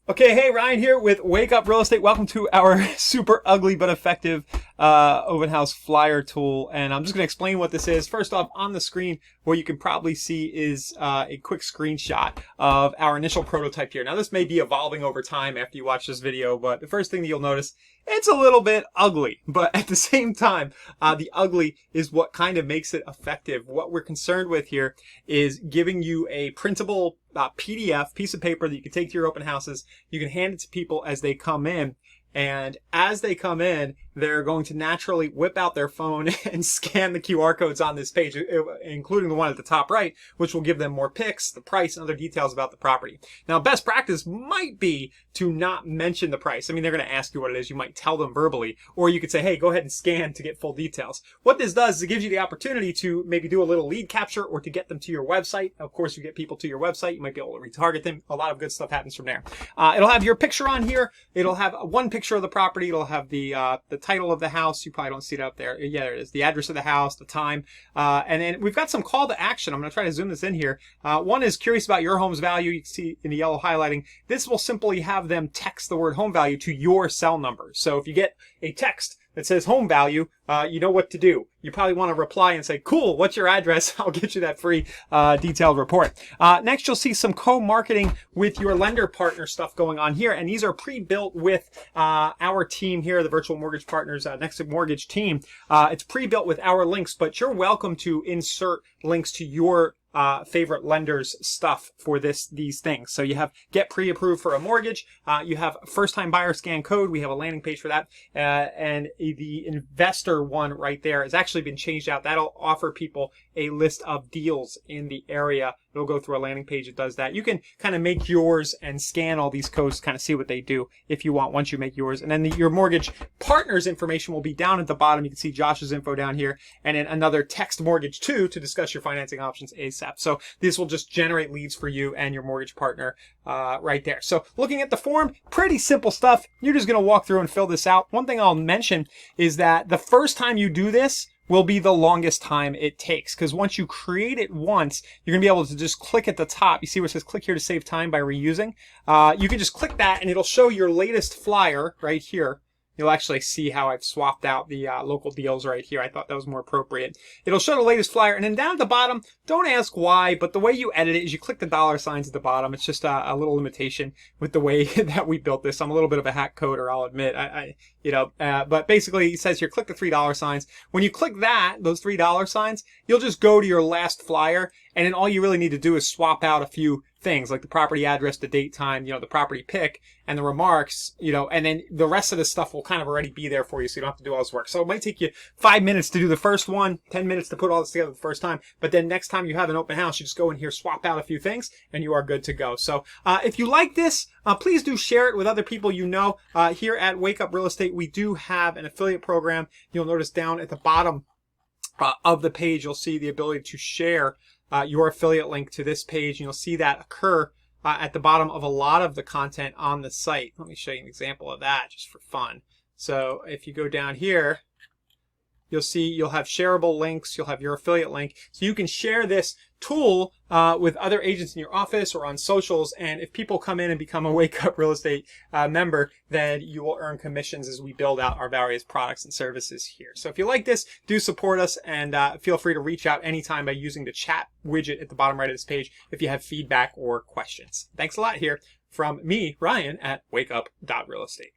Okay, hey, Ryan here with Wake Up Real Estate. Welcome to our super ugly but effective open house flyer tool. And I'm just going to explain what this is. First off, on the screen, what you can probably see is a quick screenshot of our initial prototype here. Now, this may be evolving over time after you watch this video, but the first thing that you'll notice, it's a little bit ugly. But at the same time, the ugly is what kind of makes it effective. What we're concerned with here is giving you a printable PDF piece of paper that you can take to your open houses. You can hand it to people as they come in. And as they come in, they're going to naturally whip out their phone and scan the QR codes on this page, including the one at the top right, which will give them more pics, the price, and other details about the property. Now, best practice might be to not mention the price. I mean, they're going to ask you what it is. You might tell them verbally, or you could say, hey, go ahead and scan to get full details. What this does is it gives you the opportunity to maybe do a little lead capture or to get them to your website. Of course, you get people to your website. You might be able to retarget them. A lot of good stuff happens from there. It'll have your picture on here. It'll have one picture of the property. It'll have the title of the house. You probably don't see it up there. Yeah, there it is. The address of the house, the time. And then we've got some call to action. I'm going to try to zoom this in here. One is curious about your home's value. You can see in the yellow highlighting. This will simply have them text the word home value to your cell number. So if you get a text that says home value, you know what to do. You probably want to reply and say, cool, what's your address? I'll get you that free detailed report. Next, you'll see some co-marketing with your lender partner stuff going on here. And these are pre-built with our team here, the Virtual Mortgage Partners Next Mortgage team. It's pre-built with our links, but you're welcome to insert links to your favorite lenders stuff for these things. So you have get pre-approved for a mortgage. You have first-time buyer scan code. We have a landing page for that. And the investor one right there has actually been changed out. That'll offer people a list of deals in the area. It'll go through a landing page that does that. You can kind of make yours and scan all these codes to kind of see what they do if you want once you make yours. And then your mortgage partner's information will be down at the bottom. You can see Josh's info down here. And then another text mortgage to discuss your financing options ASAP. So this will just generate leads for you and your mortgage partner right there. So looking at the form, pretty simple stuff. You're just going to walk through and fill this out. One thing I'll mention is that the first time you do this will be the longest time it takes, because once you create it once, you're going to be able to just click at the top. You see where it says click here to save time by reusing? You can just click that and it'll show your latest flyer right here. You'll actually see how I've swapped out the local deals right here. I thought that was more appropriate. It'll show the latest flyer. And then down at the bottom, don't ask why, but the way you edit it is you click the dollar signs at the bottom. It's just a little limitation with the way that we built this. I'm a little bit of a hack coder, I'll admit. But basically it says here, click the $3 signs. When you click that, those $3 signs, you'll just go to your last flyer. And then all you really need to do is swap out a few things like the property address, the date, time, the property pick, and the remarks, and then the rest of the stuff will kind of already be there for you, so you don't have to do all this work. So it might take you 5 minutes to do the first one, 10 minutes to put all this together the first time, but then next time you have an open house, you just go in here, swap out a few things, and you are good to go. So if you like this, please do share it with other people you know. Here at Wake Up Real Estate, we do have an affiliate program. You'll notice down at the bottom of the page, you'll see the ability to share your affiliate link to this page, and you'll see that occur at the bottom of a lot of the content on the site. Let me show you an example of that just for fun. So if you go down here, you'll see you'll have shareable links, you'll have your affiliate link. So you can share this tool with other agents in your office or on socials. And if people come in and become a Wake Up Real Estate member, then you will earn commissions as we build out our various products and services here. So if you like this, do support us, and feel free to reach out anytime by using the chat widget at the bottom right of this page if you have feedback or questions. Thanks a lot here from me, Ryan, at wakeup.realestate.